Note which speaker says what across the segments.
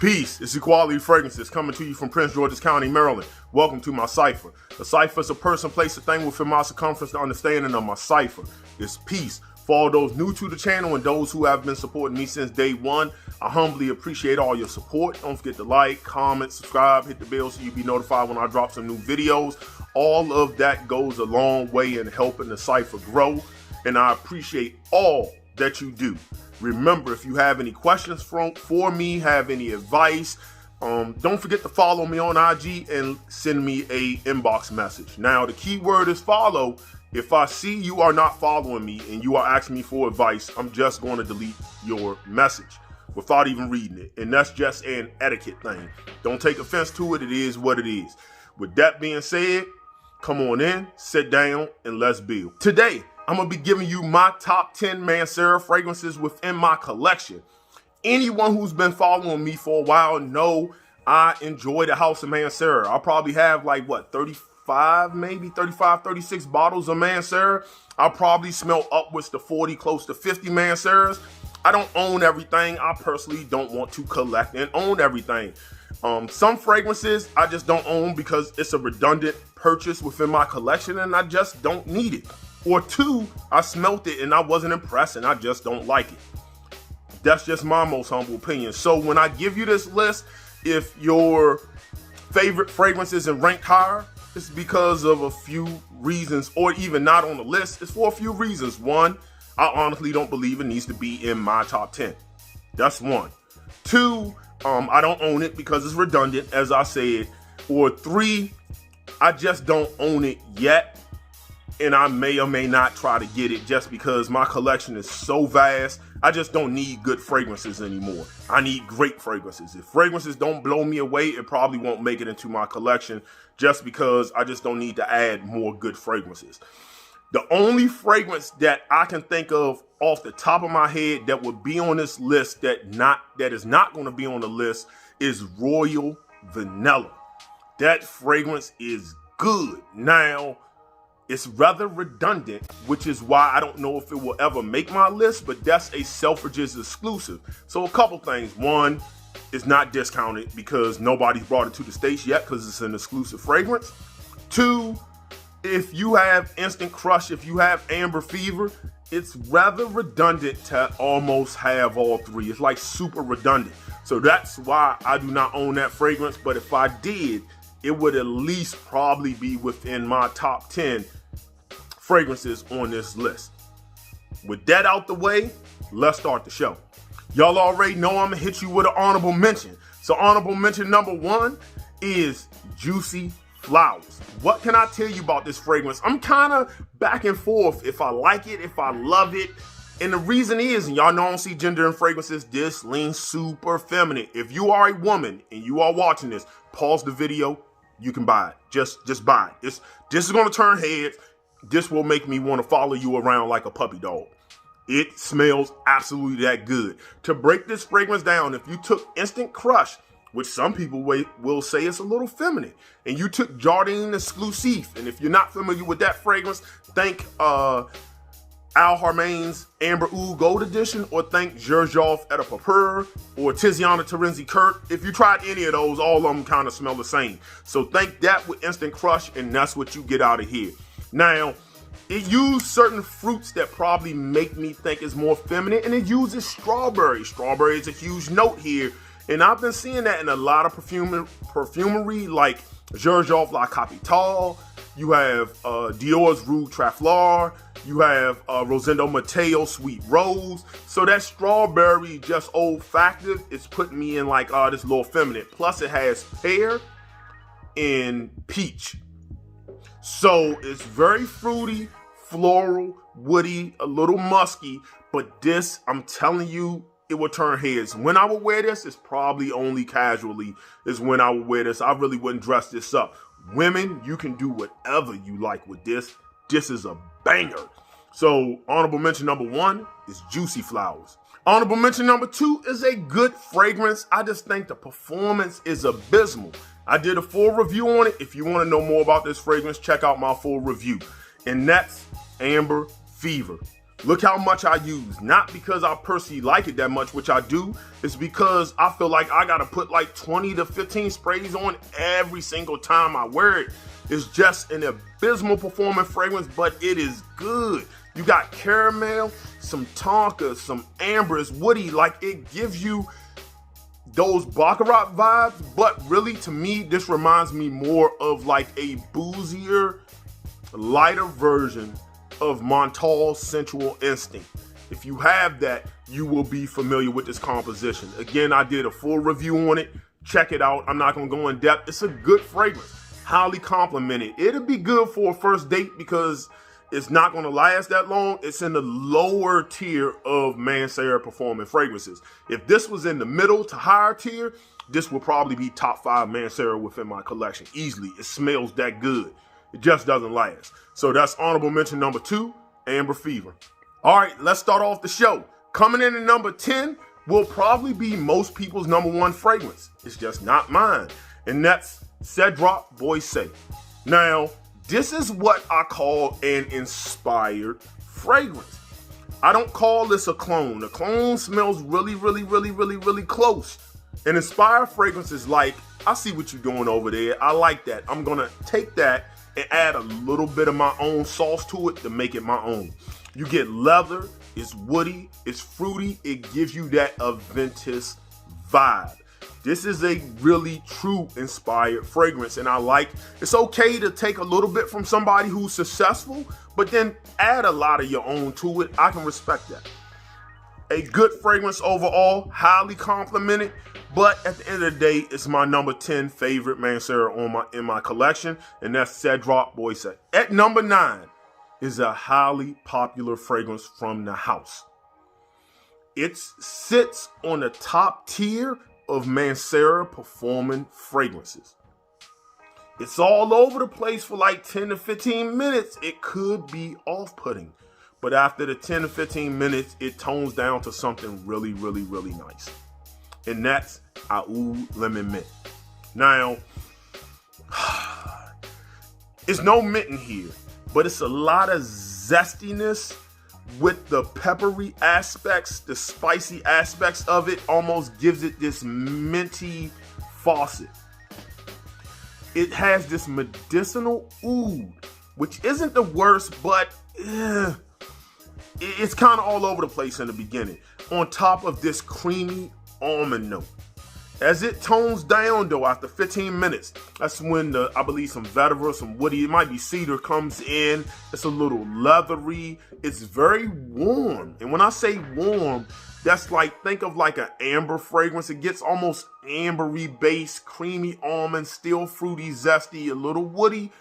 Speaker 1: Peace, it's Equality Fragrances coming to you from Prince George's County, Maryland. Welcome to my cipher. A cipher is a person, place, a thing within my circumference. The understanding of my cipher is peace. For all those new to the channel and those who have been supporting me since day one, I humbly appreciate all your support. Don't forget to like, comment, subscribe, hit the bell so you'll be notified when I drop some new videos. All of that goes a long way in helping the cipher grow, and I appreciate all that you do. Remember, if you have any questions for me, have any advice, don't forget to follow me on IG and send me a inbox message. Now, the key word is follow. If I see you are not following me and you are asking me for advice, I'm just going to delete your message without even reading it. And that's just an etiquette thing. Don't take offense to it. It is what it is. With that being said, come on in, sit down, and let's build. Today, I'm going to be giving you my top 10 Mancera fragrances within my collection. Anyone who's been following me for a while know I enjoy the House of Mancera. I'll probably have like, 35, 36 bottles of Mancera. I'll probably smell upwards to 40, close to 50 Manceras. I don't own everything. I personally don't want to collect and own everything. Some fragrances I just don't own because it's a redundant purchase within my collection and I just don't need it. Or two, I smelt it and I wasn't impressed and I just don't like it. That's just my most humble opinion. So when I give you this list, if your favorite fragrance isn't ranked higher, it's because of a few reasons, or even not on the list, it's for a few reasons. One, I honestly don't believe it needs to be in my top 10. That's one. Two, I don't own it because it's redundant, as I said. Or three, I just don't own it yet. And I may or may not try to get it just because my collection is so vast. I just don't need good fragrances anymore. I need great fragrances. If fragrances don't blow me away, it probably won't make it into my collection just because I just don't need to add more good fragrances. The only fragrance that I can think of off the top of my head that would be on this list that is not going to be on the list is Royal Vanilla. That fragrance is good. Now, it's rather redundant, which is why I don't know if it will ever make my list, but that's a Selfridges exclusive. So a couple things. One, it's not discounted because nobody's brought it to the States yet because it's an exclusive fragrance. Two, if you have Instant Crush, if you have Amber Fever, it's rather redundant to almost have all three. It's like super redundant. So that's why I do not own that fragrance. But if I did, it would at least probably be within my top 10 fragrances on this list. With that out the way, let's start the show. Y'all already know I'm gonna hit you with an honorable mention. So honorable mention number one is Juicy Flowers. What can I tell you about this fragrance? I'm kind of back and forth if I like it, if I love it. And the reason is, and y'all know I don't see gender in fragrances, this leans super feminine. If you are a woman and you are watching this, pause the video, you can buy it. Just buy it. This is gonna turn heads. This will make me want to follow you around like a puppy dog. It smells absolutely that good. To break this fragrance down, if you took Instant Crush, which some people will say is a little feminine, and you took Jardin Exclusif, and if you're not familiar with that fragrance, think Al Harmane's Amber Oud Gold Edition, or think Xerjoff et Purpur, or Tiziana Terenzi Kurt. If you tried any of those, all of them kind of smell the same. So think that with Instant Crush, and that's what you get out of here. Now, it used certain fruits that probably make me think it's more feminine, and it uses strawberry. Strawberry is a huge note here, and I've been seeing that in a lot of perfumery like Xerjoff La Capitale. You have Dior's Rue Traflar. You have Rosendo Mateo Sweet Rose. So that strawberry, just olfactive, it's putting me in like, this little feminine. Plus it has pear and peach. So it's very fruity, floral, woody, a little musky, but this, I'm telling you, it will turn heads. When I would wear this, it's probably only casually is when I would wear this. I really wouldn't dress this up. Women, you can do whatever you like with this. This is a banger. So honorable mention number one is Juicy Flowers. Honorable mention number two is a good fragrance. I just think the performance is abysmal. I did a full review on it. If you want to know more about this fragrance, check out my full review. And that's Amber Fever. Look how much I use. Not because I personally like it that much, which I do. It's because I feel like I gotta put like 20 to 15 sprays on every single time I wear it. It's just an abysmal performing fragrance, but it is good. You got caramel, some tonka, some amber. It's woody. Like, it gives you those baccarat vibes, but really, to me, this reminds me more of like a boozier, lighter version of Montal's Sensual Instinct. If you have that, you will be familiar with this composition. Again, I did a full review on it. Check it out. I'm not gonna go in depth. It's a good fragrance. Highly complimented. It'll be good for a first date because it's not gonna last that long. It's in the lower tier of Mancera performing fragrances. If this was in the middle to higher tier, this will probably be top 5 Mancera within my collection easily. It smells that good. It just doesn't last. So that's honorable mention number 2, Amber Fever. All right, let's start off the show. Coming in at number 10 will probably be most people's number 1 fragrance. It's just not mine. And that's Cedroc Boise. Now, this is what I call an inspired fragrance. I don't call this a clone. A clone smells really, really, really, really, really close. An inspired fragrance is like, I see what you're doing over there. I like that. I'm gonna take that and add a little bit of my own sauce to it to make it my own. You get leather, it's woody, it's fruity, it gives you that Aventus vibe. This is a really true inspired fragrance, and I like, it's okay to take a little bit from somebody who's successful, but then add a lot of your own to it. I can respect that. A good fragrance overall, highly complimented, but at the end of the day, it's my number 10 favorite Mancera in my collection, and that's Cedroc Boise. At number 9 is a highly popular fragrance from the house. It sits on the top tier of Mancera performing fragrances. It's all over the place for like 10 to 15 minutes. It could be off-putting, but after the 10 to 15 minutes, it tones down to something really, really, really nice. And that's Aoud Lemon Mint. Now, it's no mint in here, but it's a lot of zestiness with the peppery aspects, the spicy aspects of it almost gives it this minty faucet. It has this medicinal oud, which isn't the worst, but it's kind of all over the place in the beginning. On top of this creamy almond note. As it tones down though after 15 minutes, that's when I believe some vetiver, some woody, it might be cedar comes in. It's a little leathery. It's very warm. And when I say warm, that's like, think of like an amber fragrance. It gets almost ambery based, creamy almond, still fruity, zesty, a little woody.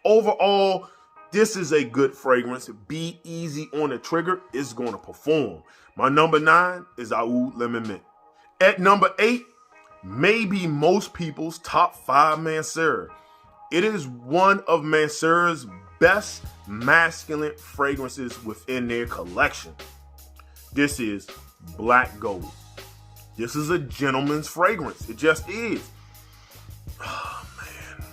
Speaker 1: Overall, this is a good fragrance. Be easy on the trigger. It's going to perform. My number 9 is Aoud Lemon Mint. At number 8, maybe most people's top 5 Mancera. It is one of Mancera's best masculine fragrances within their collection. This is Black Gold. This is a gentleman's fragrance. It just is. Oh, man.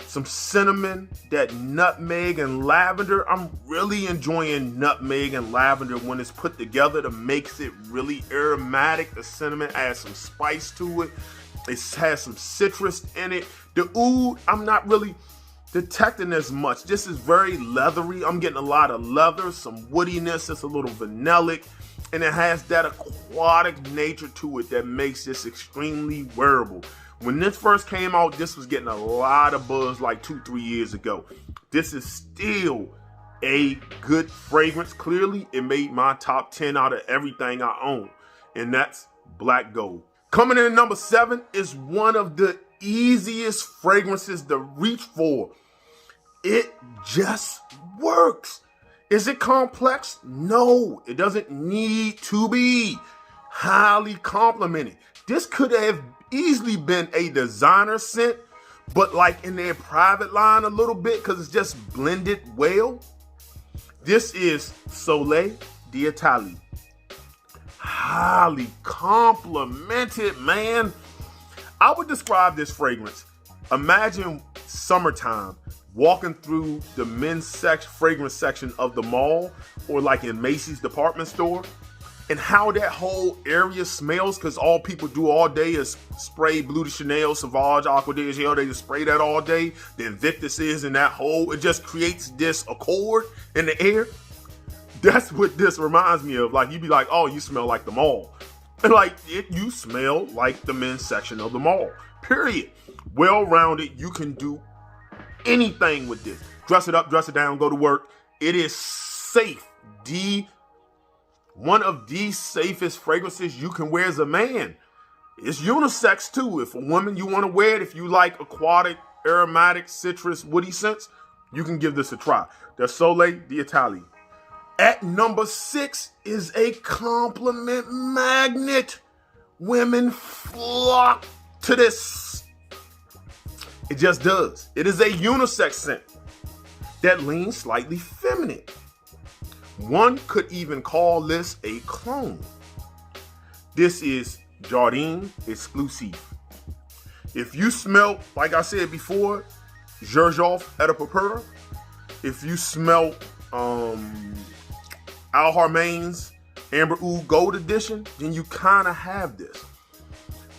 Speaker 1: Some cinnamon, that nutmeg and lavender. I'm really enjoying nutmeg and lavender when it's put together. That makes it really aromatic. The cinnamon adds some spice to it. It has some citrus in it. The oud, I'm not really detecting as much. This is very leathery. I'm getting a lot of leather, some woodiness. It's a little vanillic. And it has that aquatic nature to it that makes this extremely wearable. When this first came out, this was getting a lot of buzz like 2-3 years ago. This is still a good fragrance. Clearly, it made my top 10 out of everything I own. And that's Black Gold. Coming in at number 7 is one of the easiest fragrances to reach for. It just works. Is it complex? No, it doesn't need to be. Highly complimented. This could have easily been a designer scent, but like in their private line a little bit because it's just blended well. This is Soleil D'Italie. Highly complimented, man. I would describe this fragrance. Imagine summertime, walking through the men's fragrance section of the mall or like in Macy's department store, and how that whole area smells, because all people do all day is spray Bleu de Chanel, Sauvage, Aqua de Gel. They just spray that all day. The Invictus is in that hole. It just creates this accord in the air. That's what this reminds me of. Like, you'd be like, oh, you smell like the mall. And like, you smell like the men's section of the mall. Period. Well-rounded. You can do anything with this. Dress it up, dress it down, go to work. It is safe. One of the safest fragrances you can wear as a man. It's unisex too. If a woman, you want to wear it, if you like aquatic, aromatic, citrus, woody scents, you can give this a try. The Soleil D'Italie. At number 6 is a compliment magnet. Women flock to this. It just does. It is a unisex scent that leans slightly feminine. One could even call this a cologne. This is Jardin Exclusif. If you smell, like I said before, Gerjoff et Purpura, if you smell Al Harmane's Amber Oud Gold Edition, then you kind of have this.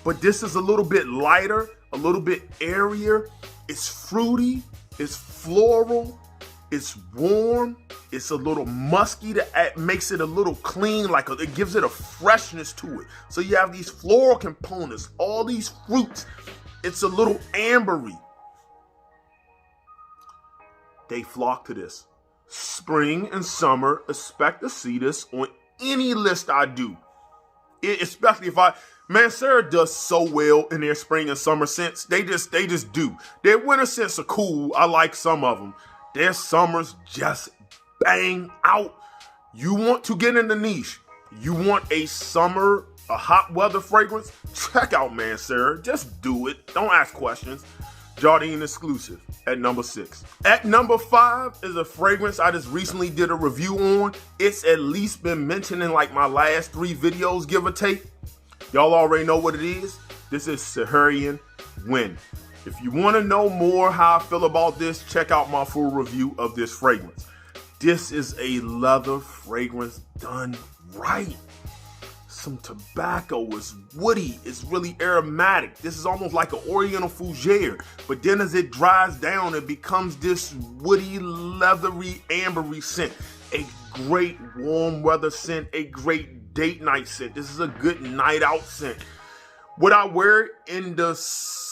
Speaker 1: But this is a little bit lighter, a little bit airier. It's fruity, it's floral, it's warm, it's a little musky that makes it a little clean, it gives it a freshness to it. So you have these floral components, all these fruits. It's a little ambery. They flock to this. Spring and summer, expect to see this on any list I do. Especially if Mancera does so well in their spring and summer scents. They just do. Their winter scents are cool. I like some of them. Their summers just bang out. You want to get in the niche. You want a summer, a hot weather fragrance? Check out Mancera. Just do it. Don't ask questions. Jardin Exclusif at number 6. At number 5 is a fragrance I just recently did a review on. It's at least been mentioned in like my last 3 videos, give or take. Y'all already know what it is. This is Saharian Wind. If you want to know more how I feel about this, check out my full review of this fragrance. This is a leather fragrance done right. Some tobacco, it's woody, it's really aromatic. This is almost like an Oriental fougere, but then as it dries down, it becomes this woody, leathery, ambery scent. A great warm weather scent, a great date night scent. This is a good night out scent. Would I wear it in the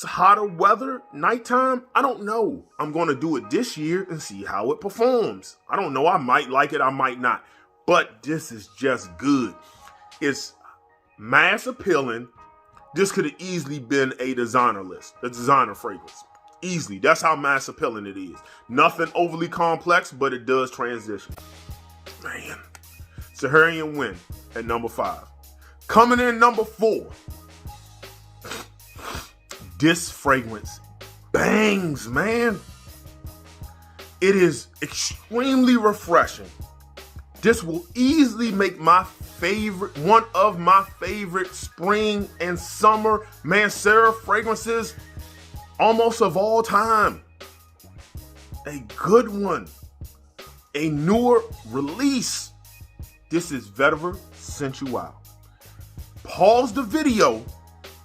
Speaker 1: hotter weather, nighttime? I don't know. I'm going to do it this year and see how it performs. I don't know. I might like it. I might not. But this is just good. It's mass appealing. This could have easily been a designer list, a designer fragrance. Easily. That's how mass appealing it is. Nothing overly complex, but it does transition. Man. Saharian Wind at number 5. Coming in number 4. This fragrance bangs, man. It is extremely refreshing. This will easily make one of my favorite spring and summer Mancera fragrances almost of all time. A good one. A newer release. This is Vetiver Sensuel. Pause the video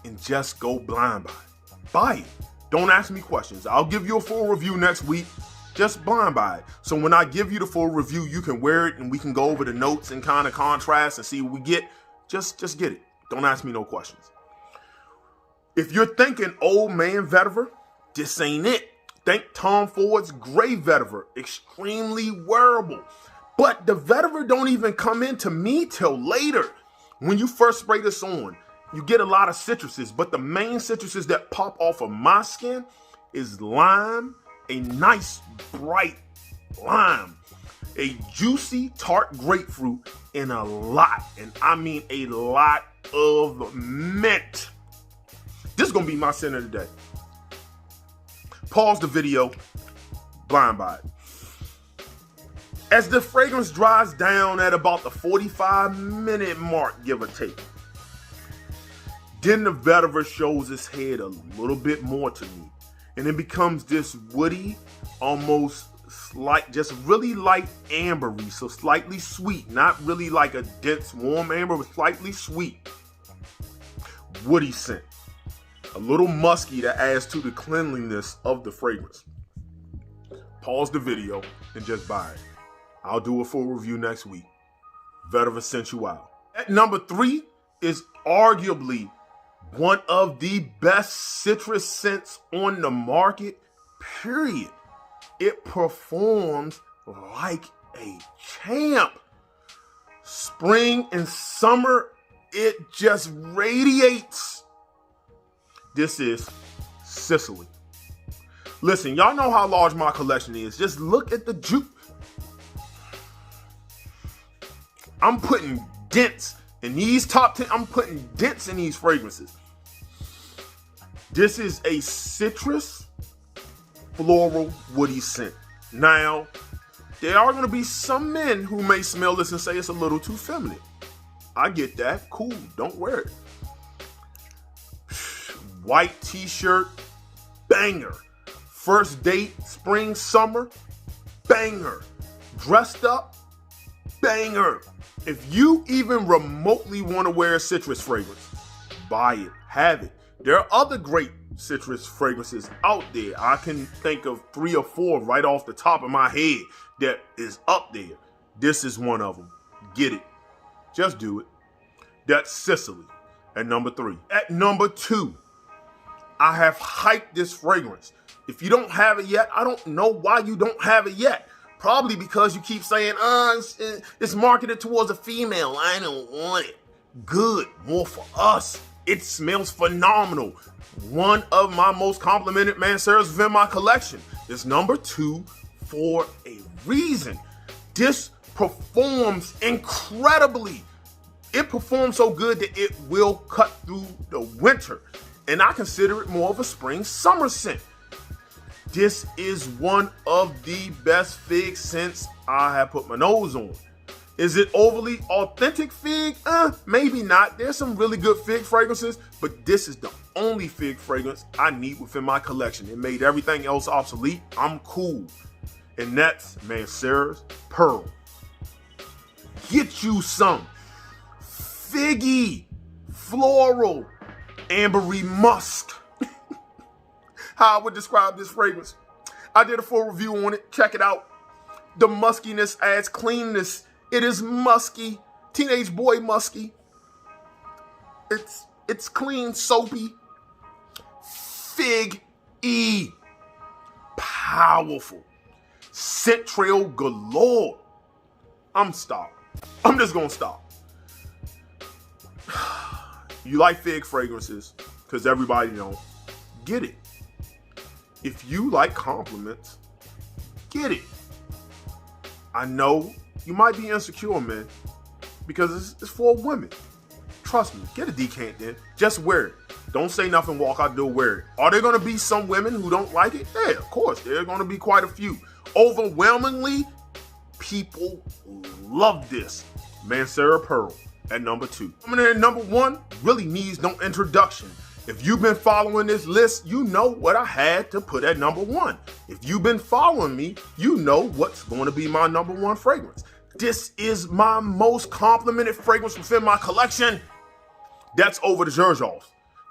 Speaker 1: and just go blind by it. Buy it. Don't ask me questions. I'll give you a full review next week. Just blind buy it. So when I give you the full review, you can wear it and we can go over the notes and kind of contrast and see what we get. Just get it. Don't ask me no questions. If you're thinking old man vetiver, this ain't it. Think Tom Ford's gray vetiver. Extremely wearable. But the vetiver don't even come into me till later. When you first spray this on, you get a lot of citruses, but the main citruses that pop off of my skin is lime, a nice bright lime, a juicy tart grapefruit, and a lot, and I mean a lot of mint. This is gonna be my scent of the day. Pause the video, blind buy it. As the fragrance dries down at about the 45-minute mark, give or take, then the vetiver shows its head a little bit more to me. and it becomes this woody, almost slight, just really light ambery, so slightly sweet, not really like a dense warm amber, but slightly sweet, woody scent. A little musky that adds to the cleanliness of the fragrance. Pause the video and just buy it. I'll do a full review next week. Vetiver Sensuel. At number 3 is arguably one of the best citrus scents on the market, period. It performs like a champ. Spring and summer, it just radiates. This is Sicily. Listen, y'all know how large my collection is. Just look at the juice. I'm putting dents in these top 10. I'm putting dents in these fragrances. This is a citrus, floral, woody scent. Now, there are going to be some men who may smell this and say it's a little too feminine. I get that. Cool. Don't wear it. White t-shirt, banger. First date, spring, summer, banger. Dressed up, banger. If you even remotely want to wear a citrus fragrance, buy it, have it. There are other great citrus fragrances out there. I can think of 3 or 4 right off the top of my head that is up there. This is one of them. Get it. Just do it. That's Sicily at number 3. At number 2, I have hyped this fragrance. If you don't have it yet, I don't know why you don't have it yet. Probably because you keep saying, it's marketed towards a female. I don't want it. Good. More for us. It smells phenomenal. One of my most complimented Manceras within my collection. It's number 2 for a reason. This performs incredibly. It performs so good that it will cut through the winter. And I consider it more of a spring-summer scent. This is one of the best fig scents I have put my nose on. Is it overly authentic fig? Maybe not. There's some really good fig fragrances, but this is the only fig fragrance I need within my collection. It made everything else obsolete. I'm cool. And that's Mancera's Pearl. Get you some figgy, floral, ambery musk. How I would describe this fragrance. I did a full review on it. Check it out. The muskiness adds cleanness. It is musky. Teenage boy musky. It's clean, soapy. Fig-y. Powerful. Scent trail galore. I'm just gonna stop. You like fig fragrances, because everybody don't. Get it. If you like compliments, get it. I know you might be insecure, man, because it's for women. Trust me, get a decant then. Just wear it. Don't say nothing, walk out the door, wear it. Are there going to be some women who don't like it? Yeah, of course. There are going to be quite a few. Overwhelmingly, people love this. Mancera Pearl at number 2. Coming in at number 1 really needs no introduction. If you've been following this list, you know what I had to put at number 1. If you've been following me, you know what's going to be my number 1 fragrance. This is my most complimented fragrance within my collection. That's over the Xerjoffs,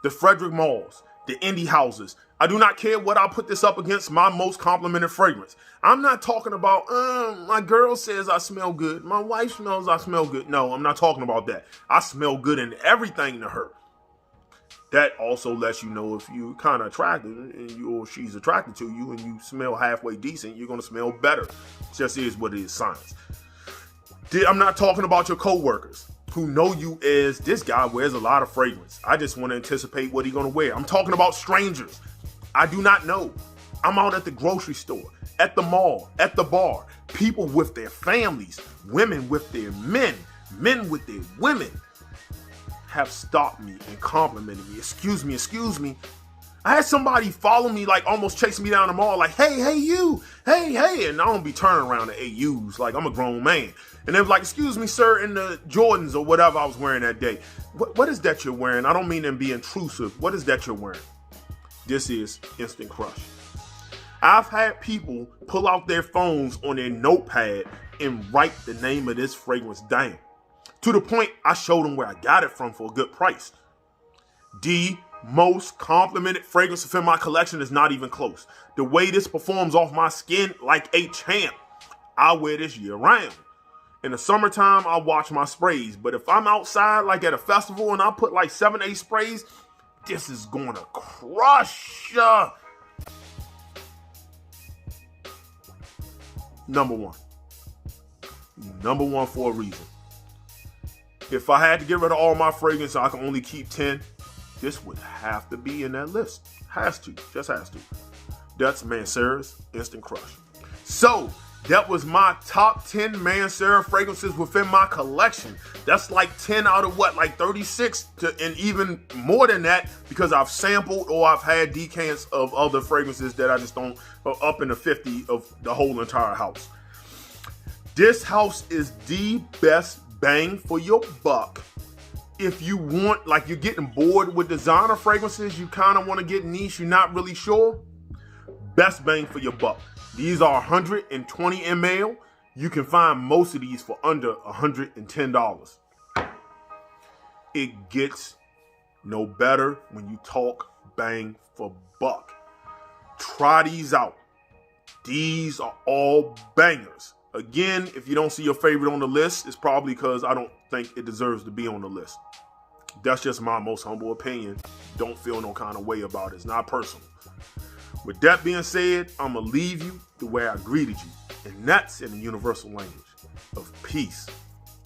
Speaker 1: the Frederick Malls, the indie houses. I do not care what I put this up against my most complimented fragrance. I'm not talking about, my girl says I smell good. My wife smells I smell good. No, I'm not talking about that. I smell good in everything to her. That also lets you know if you're kind of attracted and you or she's attracted to you and you smell halfway decent, you're going to smell better. It just is what it is, science. I'm not talking about your coworkers who know you as this guy wears a lot of fragrance. I just want to anticipate what he's going to wear. I'm talking about strangers. I do not know. I'm out at the grocery store, at the mall, at the bar. People with their families, women with their men, men with their women have stopped me and complimented me. Excuse me. I had somebody follow me, like almost chasing me down the mall, like, hey, you, hey. And I don't be turning around to AUs like I'm a grown man. And they was like, excuse me, sir, in the Jordans or whatever I was wearing that day. What is that you're wearing? I don't mean to be intrusive. What is that you're wearing? This is Instant Crush. I've had people pull out their phones on their notepad and write the name of this fragrance down. To the point I showed them where I got it from for a good price. The most complimented fragrance within my collection is not even close. The way this performs off my skin like a champ. I wear this year round. In the summertime, I watch my sprays. But if I'm outside like at a festival and I put like 7, 8 sprays, this is gonna crush ya. Number one for a reason. If I had to get rid of all my fragrances, I can only keep 10. This would have to be in that list. Just has to. That's Mancera's Instant Crush. So, that was my top 10 Mancera fragrances within my collection. That's like 10 out of like 36 and even more than that because I've sampled or I've had decants of other fragrances that I just don't, up in the 50 of the whole entire house. This house is the best bang for your buck. If you want, like you're getting bored with designer fragrances, you kind of want to get niche, you're not really sure, best bang for your buck. These are 120 ml. You can find most of these for under $110. It gets no better when you talk bang for buck. Try these out. These are all bangers. Again, if you don't see your favorite on the list, it's probably because I don't think it deserves to be on the list. That's just my most humble opinion. Don't feel no kind of way about it. It's not personal. With that being said, I'm going to leave you the way I greeted you. And that's in the universal language of peace.